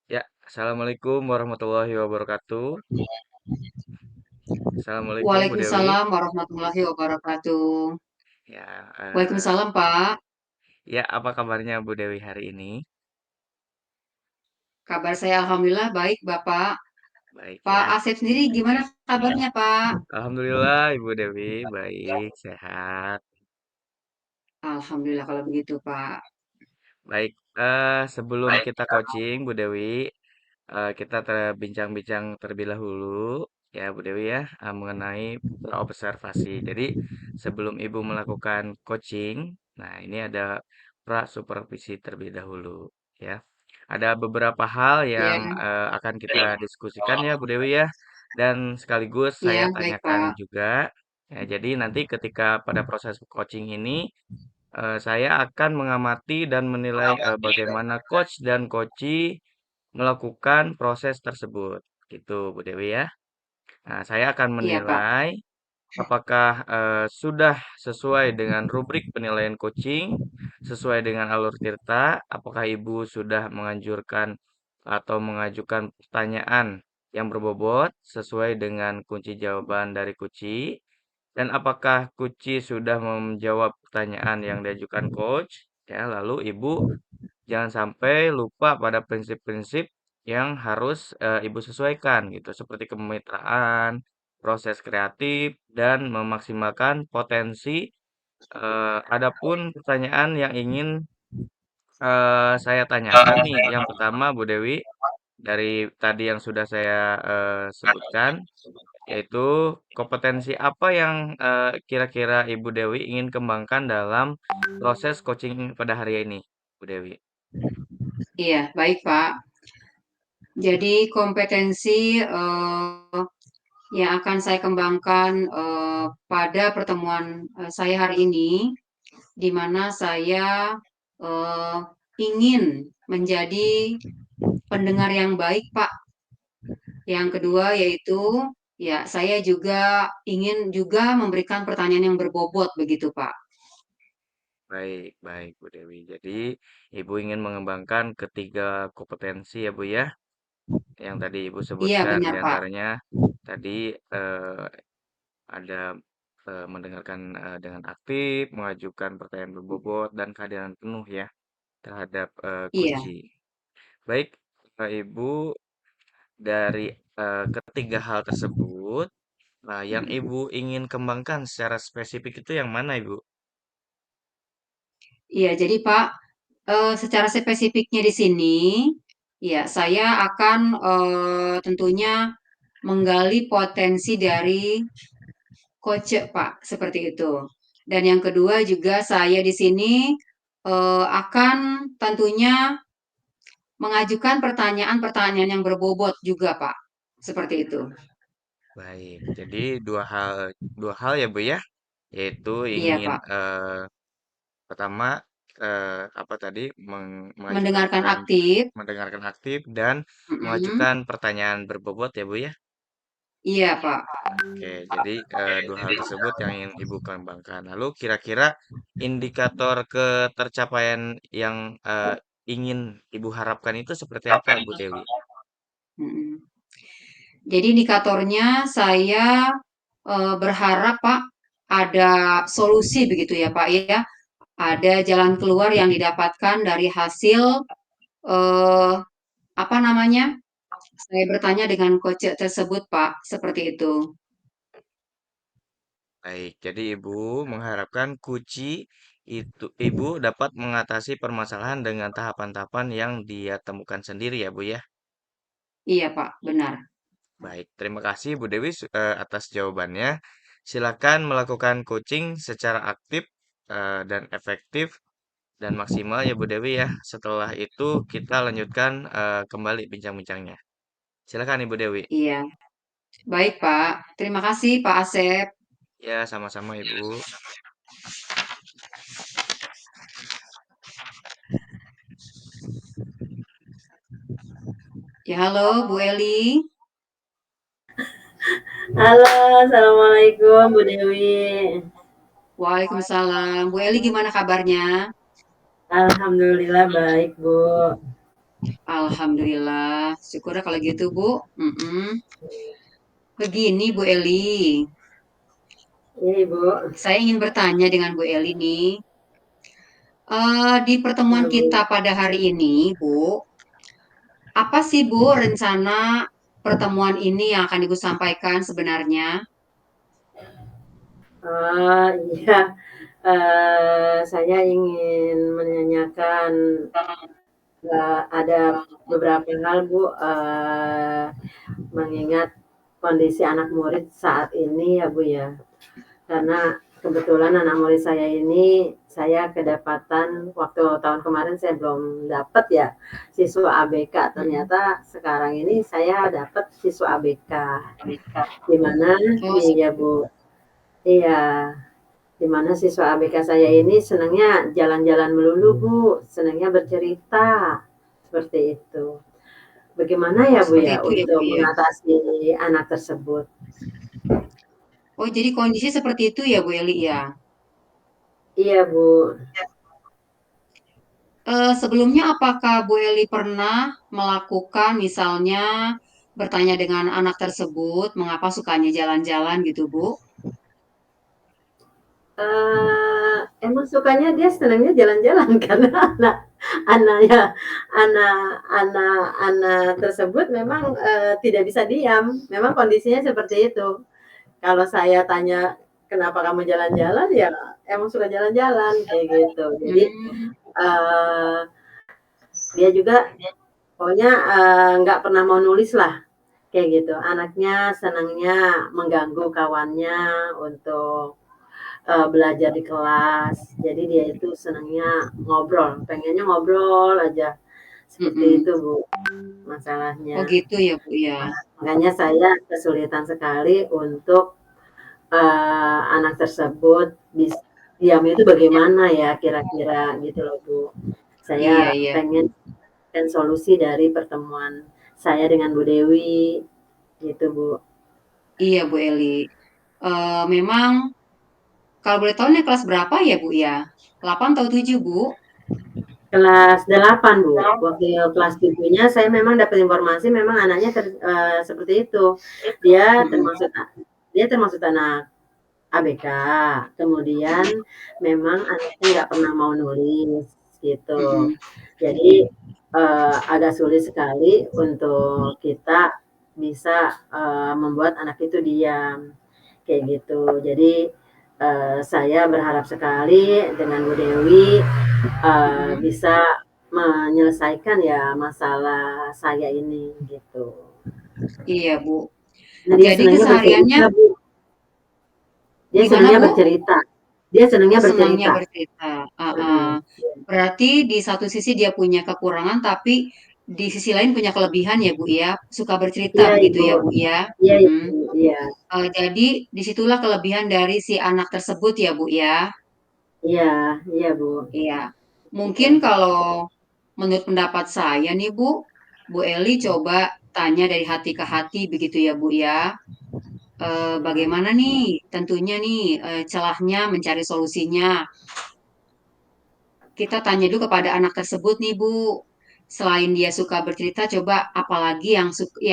Ya, Assalamualaikum warahmatullahi wabarakatuh. Assalamualaikum Bu Dewi. Waalaikumsalam warahmatullahi wabarakatuh. Ya, Waalaikumsalam, Pak. ya apa kabarnya Bu Dewi hari ini? Kabar saya alhamdulillah baik, Bapak. Baik Pak ya. Asep sendiri gimana kabarnya, Pak? Alhamdulillah Ibu Dewi baik, sehat. Alhamdulillah kalau begitu, Pak. Baik, sebelum kita coaching Bu Dewi, kita bincang-bincang terlebih dahulu ya Bu Dewi ya, mengenai observasi. Jadi sebelum Ibu melakukan coaching, nah ini ada supervisi terlebih dahulu ya. Ada beberapa hal Ya, yang akan kita diskusikan ya Bu Dewi ya, dan sekaligus saya ya, baik, tanyakan Pak. juga. Ya, jadi nanti ketika pada proses coaching ini saya akan mengamati dan menilai bagaimana coach dan coachee melakukan proses tersebut. Gitu, Bu Dewi ya. Nah, saya akan Iya, Pak. menilai apakah sudah sesuai dengan rubrik penilaian coaching, sesuai dengan alur tirta, apakah Ibu sudah menganjurkan atau mengajukan pertanyaan yang berbobot sesuai dengan kunci jawaban dari kunci, dan apakah kunci sudah menjawab pertanyaan yang diajukan coach, ya, lalu Ibu jangan sampai lupa pada prinsip-prinsip yang harus Ibu sesuaikan gitu, seperti kemitraan, proses kreatif, dan memaksimalkan potensi. Adapun pertanyaan yang ingin saya tanyakan nih, yang pertama Bu Dewi, dari tadi yang sudah saya sebutkan, yaitu kompetensi apa yang kira-kira Ibu Dewi ingin kembangkan dalam proses coaching pada hari ini, Bu Dewi? Iya, baik, Pak. Jadi kompetensi yang akan saya kembangkan pada pertemuan saya hari ini, di mana saya eh, ingin menjadi pendengar yang baik, Pak. Yang kedua yaitu ya saya juga ingin juga memberikan pertanyaan yang berbobot begitu, Pak. Baik, baik Bu Dewi. Jadi Ibu ingin mengembangkan ketiga kompetensi ya Bu ya, yang tadi Ibu Iya sebutkan benar, Pak. diantaranya tadi ada mendengarkan dengan aktif, mengajukan pertanyaan berbobot, dan kehadiran penuh ya terhadap Iya. kunci. Baik, Ibu, dari ketiga hal tersebut, nah, yang Ibu ingin kembangkan secara spesifik itu yang mana Ibu? Iya, jadi Pak, secara spesifiknya di sini ya saya akan tentunya menggali potensi dari coach, Pak, seperti itu. Dan yang kedua juga saya di sini akan tentunya mengajukan pertanyaan-pertanyaan yang berbobot juga, Pak. Seperti itu. Baik, jadi dua hal ya Bu ya, yaitu Iya, ingin Pak. pertama apa tadi mengajukan Mendengarkan pertanyaan, aktif. mendengarkan aktif dan Mm-mm. mengajukan pertanyaan berbobot ya Bu ya. Iya, Pak. Oke, jadi dua hal tersebut yang ingin Ibu kembangkan. Lalu kira-kira indikator ketercapaian yang ingin Ibu harapkan itu seperti apa Bu Dewi? Mm-mm. Jadi indikatornya saya berharap, Pak, ada solusi begitu ya, Pak ya. Ada jalan keluar yang didapatkan dari hasil eh, apa namanya? Saya bertanya dengan coach tersebut, Pak, seperti itu. Baik, jadi Ibu mengharapkan kunci itu Ibu dapat mengatasi permasalahan dengan tahapan-tahapan yang dia temukan sendiri ya Bu ya. Iya, Pak, benar. Baik, terima kasih Bu Dewi atas jawabannya. Silakan melakukan coaching secara aktif dan efektif dan maksimal ya Bu Dewi ya. Setelah itu kita lanjutkan kembali bincang-bincangnya. Silakan Ibu Dewi. Iya. Baik, Pak. Terima kasih, Pak Asep. Ya, sama-sama Ibu. Ya, halo, Bu Eli. Halo, assalamualaikum Bu Dewi. Waalaikumsalam. Bu Eli gimana kabarnya? Alhamdulillah baik Bu. Alhamdulillah, syukurlah kalau gitu, Bu. Mm-mm. Begini, Bu Eli, Iya, Ibu. saya ingin bertanya dengan Bu Eli nih. Di Ya, pertemuan kita Bu. pada hari ini, Bu, apa sih, Bu, rencana pertemuan ini yang akan Ibu sampaikan sebenarnya? Oh, iya. Saya ingin menanyakan, ada beberapa hal, Bu, mengingat kondisi anak murid saat ini ya, Bu, ya. Karena kebetulan anak murid saya ini, saya kedapatan waktu tahun kemarin saya belum dapat ya siswa ABK. Mm-mm. Ternyata sekarang ini saya dapat siswa ABK. Di mana Oh, iya, Bu. Iya, di mana siswa ABK saya ini senangnya jalan-jalan melulu, Bu. Senangnya bercerita. Seperti itu. Bagaimana ya, Bu, seperti ya itu ya, Bu untuk ya. mengatasi anak tersebut? Oh, jadi kondisi seperti itu ya, Bu Eli ya. Iya, Bu. Sebelumnya apakah Bu Eli pernah melakukan misalnya bertanya dengan anak tersebut mengapa sukanya jalan-jalan gitu, Bu? Emang sukanya dia senangnya jalan-jalan karena anaknya anak anak tersebut memang, tidak bisa diam, memang kondisinya seperti itu. Kalau saya tanya, "Kenapa kamu jalan-jalan?" Ya emang suka jalan-jalan, kayak gitu. Jadi, Hmm, eee, dia juga pokoknya, nggak pernah mau nulis lah, kayak gitu. Anaknya senangnya mengganggu kawannya untuk belajar di kelas. Jadi dia itu senangnya ngobrol, pengennya ngobrol aja. Seperti mm-mm. itu, Bu, Oh masalahnya. gitu ya, Bu ya. Makanya saya kesulitan sekali untuk anak tersebut diamnya itu bagaimana ya kira-kira gitu loh, Bu. Saya Iya, iya. pengen kan solusi dari pertemuan saya dengan Bu Dewi gitu, Bu. Iya, Bu Eli. Memang kalau boleh tahu nih kelas berapa ya, Bu ya? 8 atau 7, Bu? Kelas 8, Bu. Waktu kelas 7-nya saya memang dapat informasi memang anaknya seperti itu. Dia Mm-mm, termasuk dia termasuk anak ABK. Kemudian memang anaknya nggak pernah mau nulis gitu. mm-mm, Jadi agak sulit sekali untuk kita bisa membuat anak itu diam kayak gitu. Jadi saya berharap sekali dengan Bu Dewi mm-mm. bisa menyelesaikan ya masalah saya ini gitu. Iya, Bu. Nah, dia Jadi senangnya kesehariannya bercerita, Bu. Dia gimana, senangnya Bu? bercerita. Dia senangnya Oh, senangnya bercerita. bercerita. Mhm. Berarti di satu sisi dia punya kekurangan, tapi di sisi lain punya kelebihan ya, Bu ya. Suka bercerita Iya, begitu Ibu. ya, Bu ya. Iya, Mm-mm. Ibu. Iya. Jadi disitulah kelebihan dari si anak tersebut ya, Bu ya. Iya, iya, Bu. Iya. Mungkin Betul. kalau menurut pendapat saya nih, Bu Eli coba tanya dari hati ke hati begitu ya, Bu ya. Bagaimana nih? Tentunya nih celahnya mencari solusinya. Kita tanya dulu kepada anak tersebut nih, Bu. Selain dia suka bercerita, coba apalagi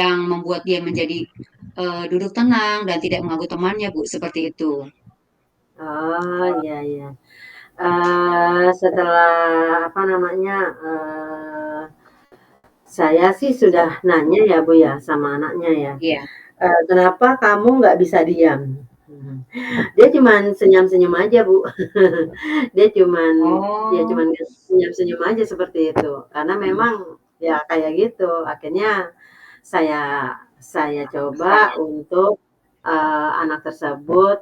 yang membuat dia menjadi duduk tenang dan tidak mengganggu temannya, Bu, seperti itu. Oh, iya, iya. Setelah apa namanya, saya sih sudah nanya ya, Bu, ya, sama anaknya ya, Iya. "Kenapa kamu nggak bisa diam?" Mhm. Dia cuman senyum-senyum aja, Bu. Dia cuman dia Oh, cuman senyum-senyum aja seperti itu. Karena mm, memang ya kayak gitu. Akhirnya saya saya coba untuk, anak tersebut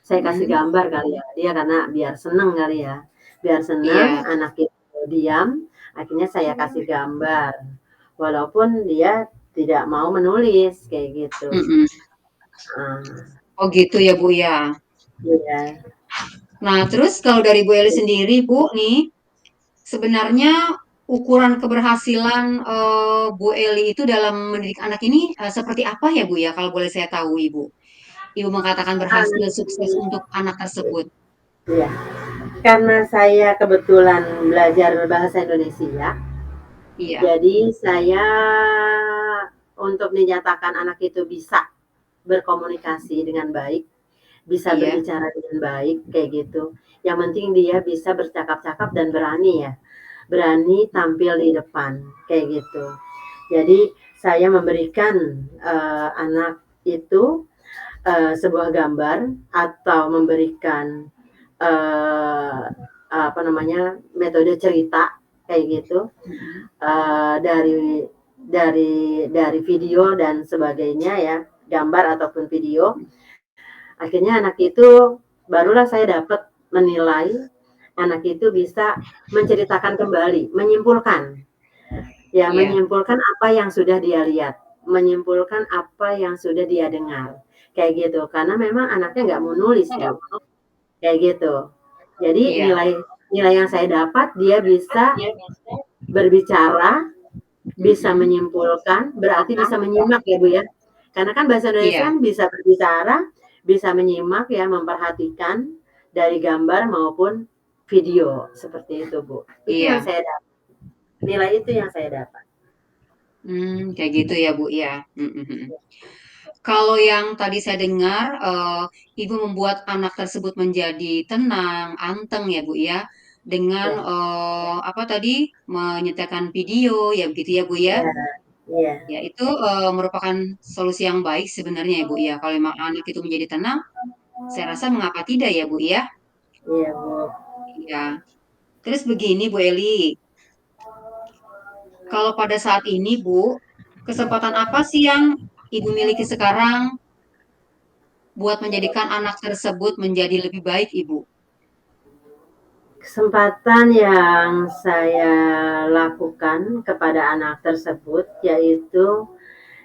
saya kasih mm, gambar kali ya, dia karena biar seneng kali ya. Biar seneng iya. anak itu diam, akhirnya saya kasih gambar. Walaupun dia tidak mau menulis, kayak gitu. Mm-mm. Heeh, Oh gitu ya, Bu ya. iya. Nah, terus kalau dari Bu Eli sendiri, Bu, nih, sebenarnya ukuran keberhasilan Bu Eli itu dalam mendidik anak ini seperti apa ya, Bu ya? Kalau boleh saya tahu, Ibu. Ibu mengatakan berhasil sukses untuk anak tersebut. Iya, karena saya kebetulan belajar bahasa Indonesia, Iya, Jadi saya untuk menyatakan anak itu bisa berkomunikasi dengan baik, bisa iya, berbicara dengan baik, kayak gitu. Yang penting dia bisa bercakap-cakap dan berani ya, berani tampil di depan, kayak gitu. Jadi saya memberikan anak itu sebuah gambar atau memberikan eh, apa namanya metode cerita kayak gitu mhm, dari video dan sebagainya ya, gambar ataupun video. Akhirnya anak itu barulah saya dapat menilai anak itu bisa menceritakan kembali, menyimpulkan. Ya, iya, menyimpulkan apa yang sudah dia lihat, menyimpulkan apa yang sudah dia dengar. Kayak gitu. Karena memang anaknya nggak mau nulis, Bu. Kayak gitu. Jadi iya, nilai nilai yang saya dapat dia bisa berbicara, bisa mhm, menyimpulkan, berarti bisa menyimak ya Bu ya. Karena kan bahasa Indonesia iya, kan bisa berbicara, bisa menyimak ya, memperhatikan dari gambar maupun video seperti itu Bu. Itu yang iya. saya dapat. Nilai itu yang saya dapat. Kayak gitu ya, Bu, ya. Mhm, mhm. Kalau yang tadi saya dengar, Ibu membuat anak tersebut menjadi tenang, anteng ya, Bu, ya, dengan, Ya, apa tadi, menyertakan video, ya begitu ya, Bu, ya? ya, iya, Ya, itu, merupakan solusi yang baik sebenarnya ya, Bu, ya. Kalau memang anak itu menjadi tenang, saya rasa mengapa tidak ya, Bu, ya? iya Bu. Iya. Terus begini, Bu Eli, kalau pada saat ini, Bu, kesempatan apa sih yang Ibu miliki sekarang buat menjadikan anak tersebut menjadi lebih baik, Ibu? Kesempatan yang saya lakukan kepada anak tersebut yaitu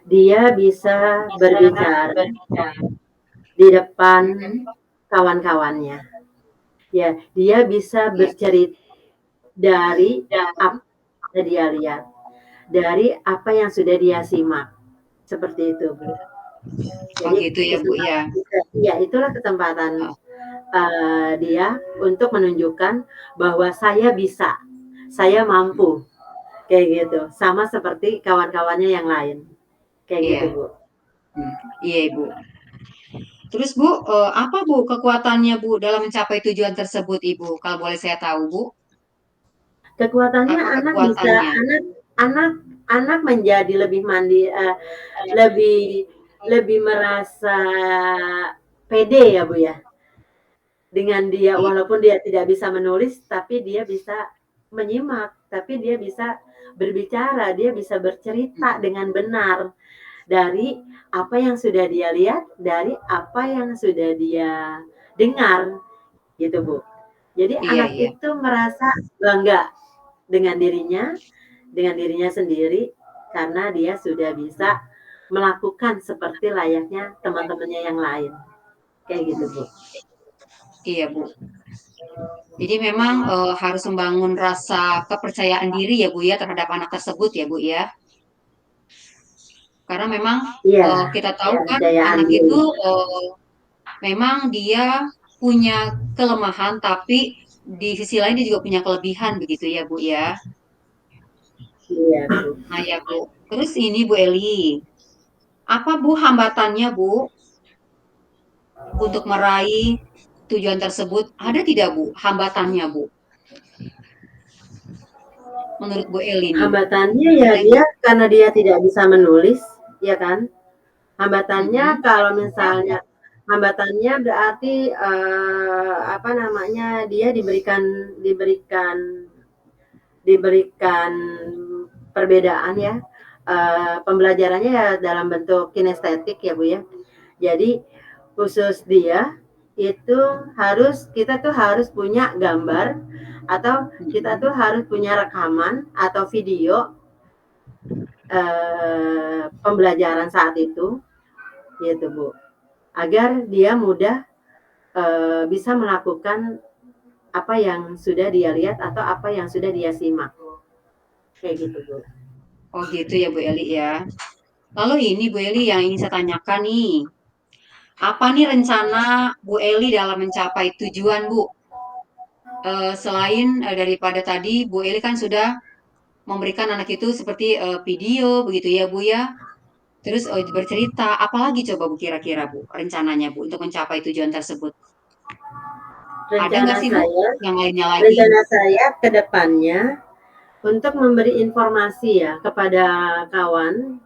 dia bisa berbicara di depan Mhm. kawan-kawannya. Ya, dia bisa Iya, bercerita dari apa yang dia lihat, dari apa yang sudah dia simak. Seperti itu, Bu. oh Jadi gitu ya Bu ya. kesempatan ya itulah kesempatan Oh, dia untuk menunjukkan bahwa saya bisa, saya mampu, kayak gitu. Sama seperti kawan-kawannya yang lain, kayak gitu, iya, Bu. iya Ibu. Terus Bu, apa Bu kekuatannya Bu dalam mencapai tujuan tersebut Ibu? Kalau boleh saya tahu Bu, Kekuatannya apa anak bisa kekuatannya? anak anak anak menjadi lebih lebih lebih merasa pede ya, Bu, ya. Dengan dia I- walaupun dia tidak bisa menulis, tapi dia bisa menyimak, tapi dia bisa berbicara, dia bisa bercerita dengan benar dari apa yang sudah dia lihat, dari apa yang sudah dia dengar, gitu, Bu. Jadi Iya, anak iya. itu merasa bangga dengan dirinya sendiri karena dia sudah bisa melakukan seperti layaknya teman-temannya yang lain. Kayak gitu, Bu. Iya Bu. Jadi memang harus membangun rasa kepercayaan diri ya Bu ya terhadap anak tersebut ya Bu ya. Karena memang Iya, kita tahu kan kepercayaan anak diri. itu memang dia punya kelemahan tapi di sisi lain dia juga punya kelebihan begitu ya Bu ya. Iya, Bu. Nah ya Bu. Terus ini Bu Eli, apa Bu hambatannya Bu untuk meraih tujuan tersebut? Ada tidak Bu hambatannya Bu? Menurut Bu Eli nih, Hambatannya ya ada dia nggak? karena dia tidak bisa menulis, ya kan? Hambatannya Mm-mm. kalau misalnya hambatannya berarti apa namanya dia diberikan diberikan perbedaan ya. Pembelajarannya ya dalam bentuk kinestetik ya Bu ya. Jadi khusus dia itu kita tuh harus punya gambar atau kita tuh Mm-mm. harus punya rekaman atau video pembelajaran saat itu gitu Bu agar dia mudah bisa melakukan apa yang sudah dia lihat atau apa yang sudah dia simak kayak gitu Bu. Oh gitu ya Bu Eli ya. Lalu ini Bu Eli yang ingin saya tanyakan nih, apa nih rencana Bu Eli dalam mencapai tujuan Bu? Selain daripada tadi Bu Eli kan sudah memberikan anak itu seperti video begitu ya Bu ya. Terus bercerita, apalagi coba Bu kira-kira Bu rencananya Bu untuk mencapai tujuan tersebut? Ada nggak Rencana sih Bu saya yang lainnya lagi? rencana saya ke depannya untuk memberi informasi ya kepada kawan,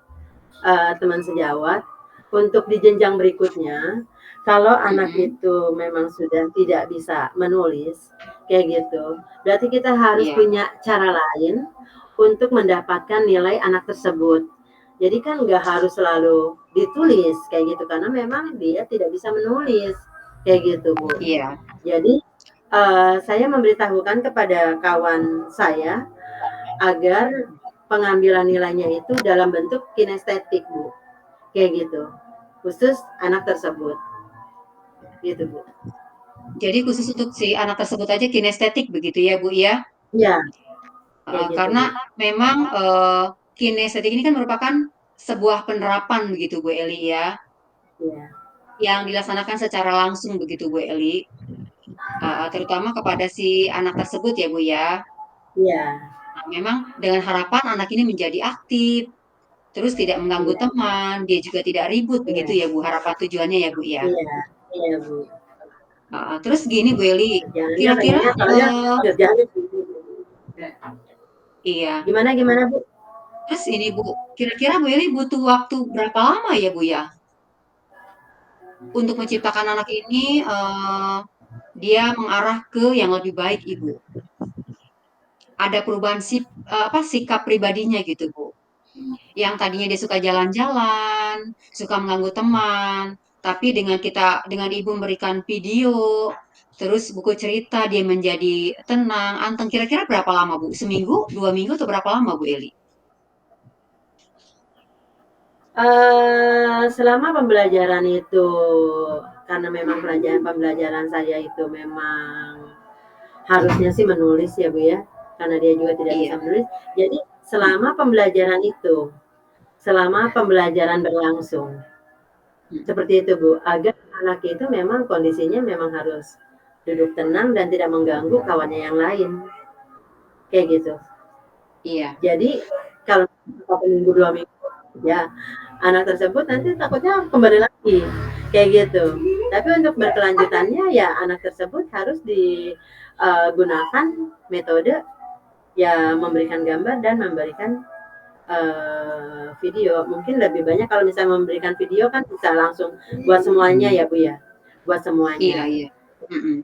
teman sejawat, untuk di jenjang berikutnya, kalau anak Mm-mm. itu memang sudah tidak bisa menulis, kayak gitu, berarti kita harus Iya, punya cara lain untuk mendapatkan nilai anak tersebut. Jadi kan nggak harus selalu ditulis kayak gitu, karena memang dia tidak bisa menulis, kayak gitu, Bu. iya, Jadi, saya memberitahukan kepada kawan saya agar pengambilan nilainya itu dalam bentuk kinestetik, Bu, kayak gitu, khusus anak tersebut, gitu, Bu. jadi khusus untuk si anak tersebut aja kinestetik begitu ya Bu ya? Iya, kayak gitu, Karena Bu. memang kinestetik ini kan merupakan sebuah penerapan begitu Bu Eli ya, Iya, yang dilaksanakan secara langsung begitu Bu Eli, terutama kepada si anak tersebut ya Bu ya. iya, Nah, memang dengan harapan anak ini menjadi aktif, terus tidak mengganggu iya, teman, dia juga tidak ribut begitu iya, ya Bu, harapan tujuannya ya Bu ya. iya, iya, Bu. Terus gini Bu Eli, Kerjaannya kira-kira pengennya soalnya kerjaannya iya, gimana gimana, Bu? terus ini Bu, kira-kira Bu Eli butuh waktu berapa lama ya Bu ya untuk menciptakan anak ini dia mengarah ke yang lebih baik Ibu. Ada perubahan sikap pribadinya gitu Bu. Yang tadinya dia suka jalan-jalan, suka mengganggu teman, tapi dengan ibu memberikan video, terus buku cerita dia menjadi tenang, anteng. Kira-kira berapa lama Bu? Seminggu, 2 minggu atau berapa lama Bu Eli? Selama pembelajaran itu, karena memang pembelajaran saya itu memang harusnya sih menulis ya, Bu, ya, karena dia juga tidak bisa Iya. menulis. Jadi selama pembelajaran itu, selama pembelajaran berlangsung, seperti itu, Bu, agar anak itu memang kondisinya memang harus duduk tenang dan tidak mengganggu kawannya yang lain, kayak gitu. Iya, Jadi kalau 1 minggu, 2 minggu, ya anak tersebut nanti takutnya kembali lagi, kayak gitu. Tapi untuk berkelanjutannya ya anak tersebut harus digunakan metode ya memberikan gambar dan memberikan video. Mungkin lebih banyak kalau misalnya memberikan video kan bisa langsung buat semuanya ya Bu ya, buat iya, semuanya. iya. Mm-mm.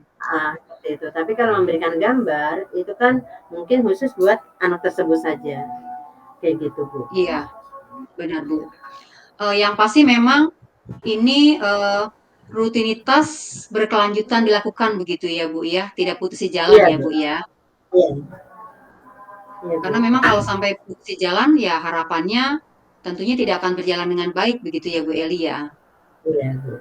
Seperti itu. Tapi kalau memberikan gambar itu kan mungkin khusus buat anak tersebut saja, kayak gitu Bu. Iya, benar Bu. Yang pasti memang ini rutinitas berkelanjutan dilakukan begitu ya Bu ya, tidak putus di jalan Iya ya Bu. Bu ya. Iya, iya Bu. Karena memang kalau sampai putus di jalan ya harapannya tentunya tidak akan berjalan dengan baik begitu ya Bu Eli ya. Iya Bu.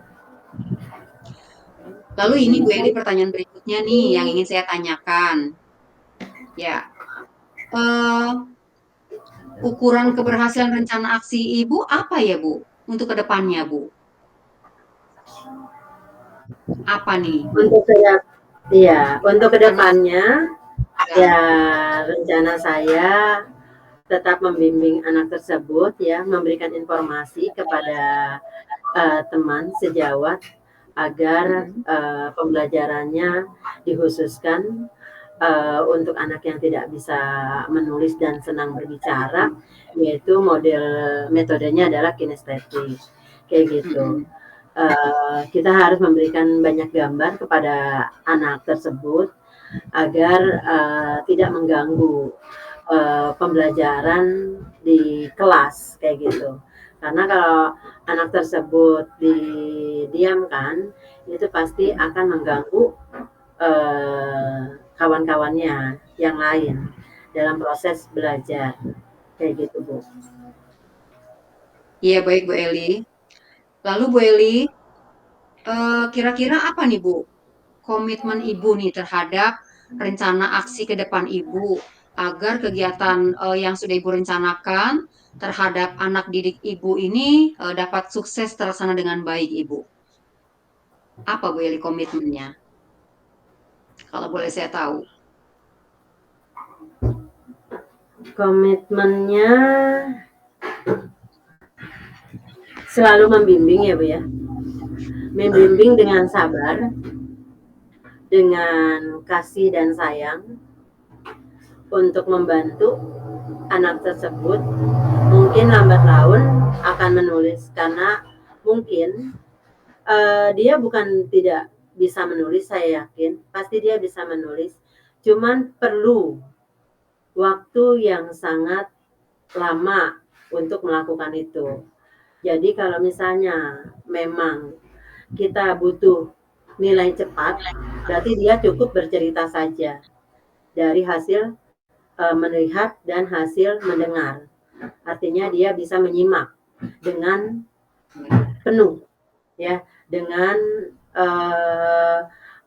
Lalu ini Bu Eli pertanyaan berikutnya nih yang ingin saya tanyakan. Ya, eh, ukuran keberhasilan rencana aksi Ibu apa ya Bu untuk kedepannya Bu? Apa nih? Untuk iya, untuk Karena kedepannya ya, ya rencana saya tetap membimbing anak tersebut ya, memberikan informasi kepada teman sejawat agar mm-mm, pembelajarannya dikhususkan untuk anak yang tidak bisa menulis dan senang berbicara, yaitu metodenya adalah kinestetik, kayak gitu. mm-mm. Kita harus memberikan banyak gambar kepada anak tersebut agar tidak mengganggu pembelajaran di kelas kayak gitu. Karena kalau anak tersebut didiamkan, itu pasti akan mengganggu kawan-kawannya yang lain dalam proses belajar kayak gitu Bu. Iya baik Bu Eli. Lalu Bu Eli, kira-kira apa nih Bu komitmen Ibu nih terhadap rencana aksi ke depan Ibu agar kegiatan yang sudah Ibu rencanakan terhadap anak didik Ibu ini dapat sukses terlaksana dengan baik Ibu. Apa Bu Eli komitmennya? Kalau boleh saya tahu. Komitmennya selalu membimbing ya Bu ya. Membimbing dengan sabar, dengan kasih dan sayang untuk membantu anak tersebut. Mungkin lambat laun akan menulis karena mungkin dia bukan tidak bisa menulis, saya yakin pasti dia bisa menulis, cuman perlu waktu yang sangat lama untuk melakukan itu. Jadi kalau misalnya memang kita butuh nilai cepat, berarti dia cukup bercerita saja dari hasil melihat dan hasil mendengar. Artinya dia bisa menyimak dengan penuh, ya, dengan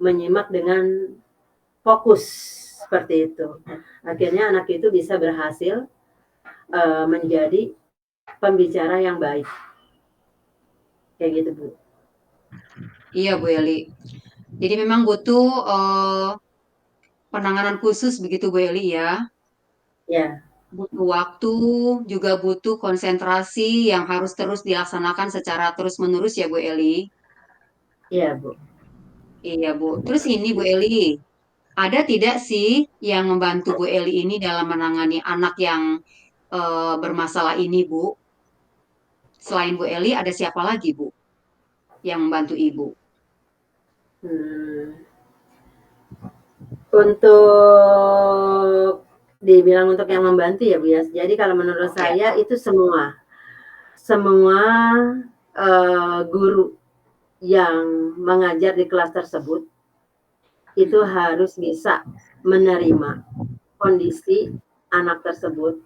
menyimak dengan fokus seperti itu. Akhirnya anak itu bisa berhasil menjadi pembicara yang baik. Kayak gitu, Bu. Iya, Bu Eli. Jadi memang butuh penanganan khusus begitu, Bu Eli ya. Ya, Butuh waktu, juga butuh konsentrasi yang harus terus dilaksanakan secara terus-menerus ya, Bu Eli. iya, Bu. Iya, Bu. Terus ini, Bu Eli, ada tidak sih yang membantu Bu Eli ini dalam menangani anak yang bermasalah ini, Bu? Selain Bu Eli, ada siapa lagi, Bu, yang membantu Ibu? Hmm. Untuk dibilang untuk yang membantu ya Bu ya. Jadi kalau menurut Ya. saya itu semua guru yang mengajar di kelas tersebut itu harus bisa menerima kondisi anak tersebut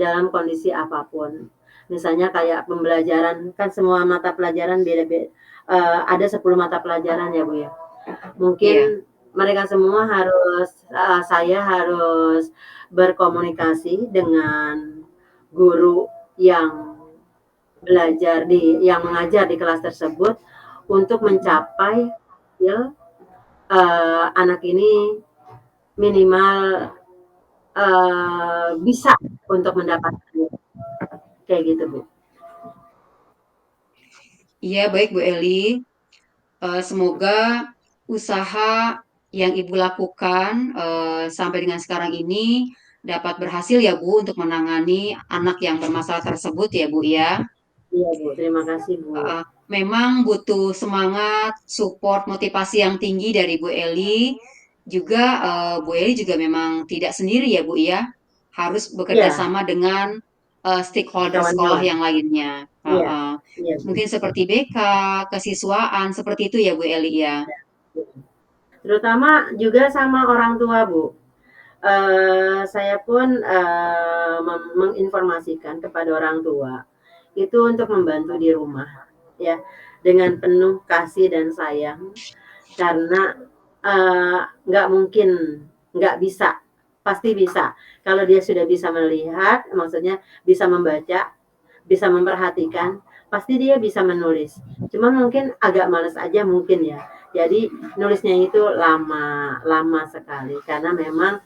dalam kondisi apapun. Misalnya kayak pembelajaran, kan semua mata pelajaran beda-beda. Ada 10 mata pelajaran ya Bu ya. Iya. Mungkin mereka semua harus, saya harus berkomunikasi dengan guru yang yang mengajar di kelas tersebut untuk mencapai hasil anak ini minimal bisa untuk mendapatkan kayak gitu Bu. Iya, baik Bu Eli. Semoga usaha yang Ibu lakukan sampai dengan sekarang ini dapat berhasil ya Bu untuk menangani anak yang bermasalah tersebut ya Bu ya. Iya Bu, terima kasih Bu. Memang butuh semangat, support, motivasi yang tinggi dari Bu Eli. Juga Bu Eli juga memang tidak sendiri ya Bu ya. Harus bekerja Iya, sama dengan stakeholder sekolah kawan-kawan. yang lainnya. Iya, iya Bu. Mungkin seperti BK, kesiswaan, seperti itu ya Bu Eli ya. Terutama juga sama orang tua Bu. Saya pun menginformasikan kepada orang tua itu untuk membantu di rumah ya dengan penuh kasih dan sayang karena nggak mungkin nggak bisa, pasti bisa kalau dia sudah bisa melihat, maksudnya bisa membaca, bisa memperhatikan, pasti dia bisa menulis. Cuma mungkin agak males aja mungkin ya. Jadi nulisnya itu lama, lama sekali karena memang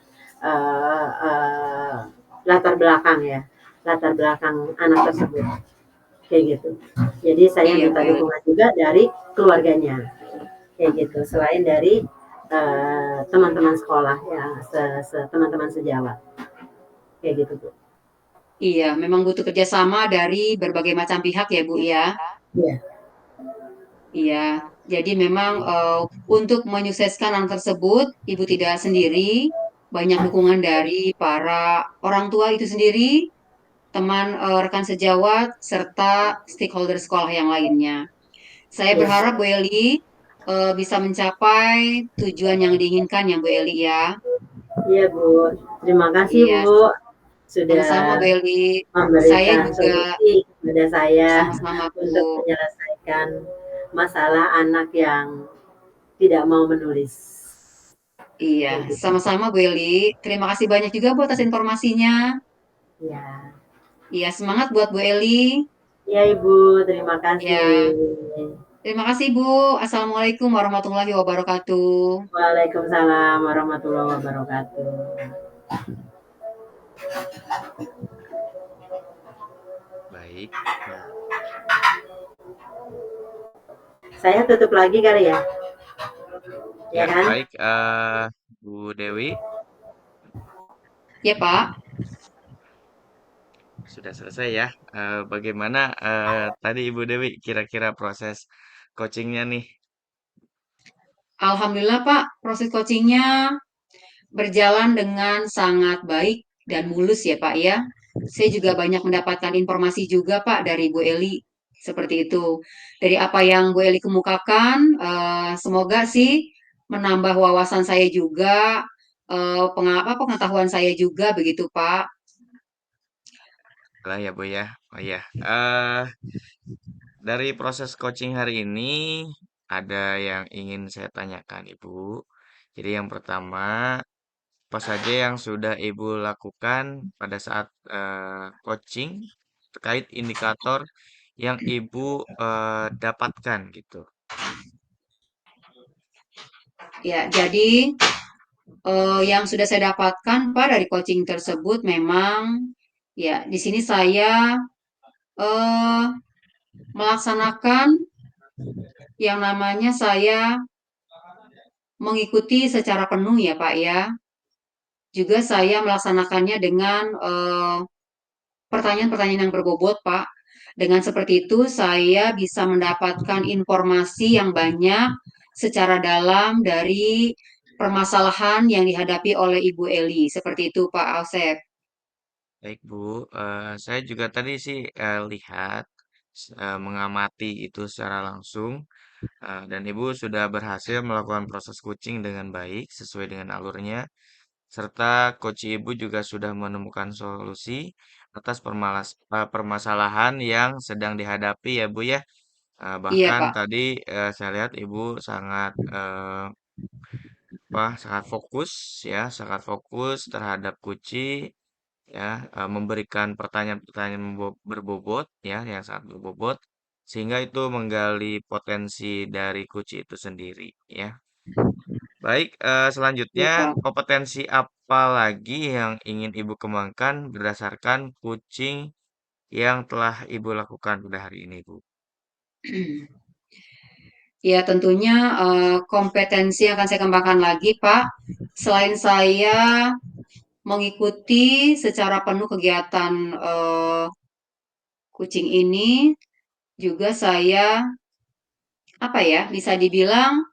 latar belakang ya, latar belakang anak tersebut kayak gitu. Jadi saya Iya Bu minta Eli. dukungan juga dari keluarganya kayak gitu. Selain dari teman-teman sekolah ya, teman-teman sejawat kayak gitu Bu. Iya, memang butuh kerjasama dari berbagai macam pihak ya Bu ya. Iya, Iya, jadi memang untuk menyukseskan anak tersebut, Ibu tidak sendiri, banyak dukungan dari para orang tua itu sendiri, teman rekan sejawat, serta stakeholder sekolah yang lainnya. Saya iya, berharap Bu Eli bisa mencapai tujuan yang diinginkan ya Bu Eli ya. iya Bu. Terima kasih Iya, Bu sudah sama-sama Bu Eli. Saya memberikan juga solusi kepada saya sama-sama untuk Bu. menyelesaikan masalah anak yang tidak mau menulis. Iya, Kayak gitu. sama-sama Bu Eli. Terima kasih banyak juga Bu atas informasinya. Ya, Iya, semangat buat Bu Eli. ya Ibu, terima kasih. Ya, terima kasih Bu. Assalamualaikum warahmatullahi wabarakatuh. Waalaikumsalam warahmatullahi wabarakatuh. Baik. Saya tutup lagi kali ya, Ya, ya kan? baik, Bu Dewi, Ya, Pak. sudah selesai ya. Bagaimana tadi Ibu Dewi kira-kira proses coachingnya nih? Alhamdulillah, Pak, proses coachingnya berjalan dengan sangat baik dan mulus ya, Pak ya. Saya juga banyak mendapatkan informasi juga, Pak, dari Bu Eli. Seperti itu. Dari apa yang Bu Eli kemukakan, semoga sih menambah wawasan saya juga, pengetahuan saya juga begitu, Pak. Lah ya Bu ya. Oh ya, eh dari proses coaching hari ini ada yang ingin saya tanyakan Ibu. Jadi yang pertama, apa saja yang sudah Ibu lakukan pada saat coaching terkait indikator yang Ibu dapatkan gitu. Ya, jadi yang sudah saya dapatkan, Pak, dari coaching tersebut memang ya di sini saya eh, melaksanakan yang namanya saya mengikuti secara penuh ya Pak ya. Juga saya melaksanakannya dengan pertanyaan-pertanyaan yang berbobot Pak. Dengan seperti itu saya bisa mendapatkan informasi yang banyak secara dalam dari permasalahan yang dihadapi oleh Ibu Eli. Seperti itu Pak Asep. Baik Bu, saya juga tadi sih lihat, mengamati itu secara langsung, dan Ibu sudah berhasil melakukan proses coaching dengan baik sesuai dengan alurnya, serta coach Ibu juga sudah menemukan solusi atas permasalahan yang sedang dihadapi ya Bu ya. Iya Bahkan Pak. tadi saya lihat Ibu sangat sangat fokus ya, sangat fokus terhadap kunci ya, memberikan pertanyaan-pertanyaan berbobot ya, yang sangat berbobot sehingga itu menggali potensi dari kunci itu sendiri ya. Baik, Iya selanjutnya Pak. kompetensi apa lagi yang ingin Ibu kembangkan berdasarkan coaching yang telah Ibu lakukan pada hari ini, Bu? Ya, tentunya kompetensi yang akan saya kembangkan lagi, Pak. Selain saya mengikuti secara penuh kegiatan kucing ini, juga saya apa ya, bisa dibilang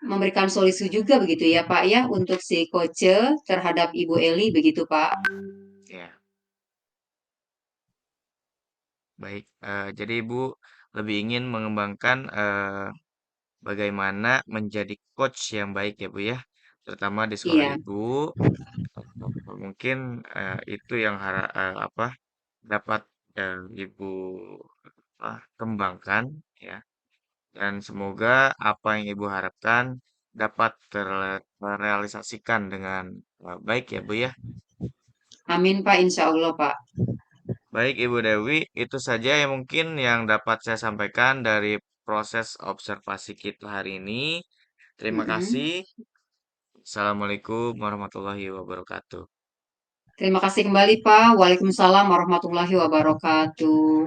memberikan solusi juga begitu ya, Pak ya, untuk si coach terhadap Ibu Eli begitu, Pak. Ya, baik. Jadi Ibu lebih ingin mengembangkan bagaimana menjadi coach yang baik ya Bu ya, terutama di sekolah Iya, Ibu. Mungkin itu yang dapat Ibu kembangkan ya. Dan semoga apa yang Ibu harapkan dapat terrealisasikan dengan baik ya Bu ya. amin Pak, insya Allah Pak. Baik Ibu Dewi, itu saja yang mungkin yang dapat saya sampaikan dari proses observasi kita hari ini. Terima Mm-mm. kasih. Assalamualaikum warahmatullahi wabarakatuh. Terima kasih kembali Pak. Waalaikumsalam warahmatullahi wabarakatuh.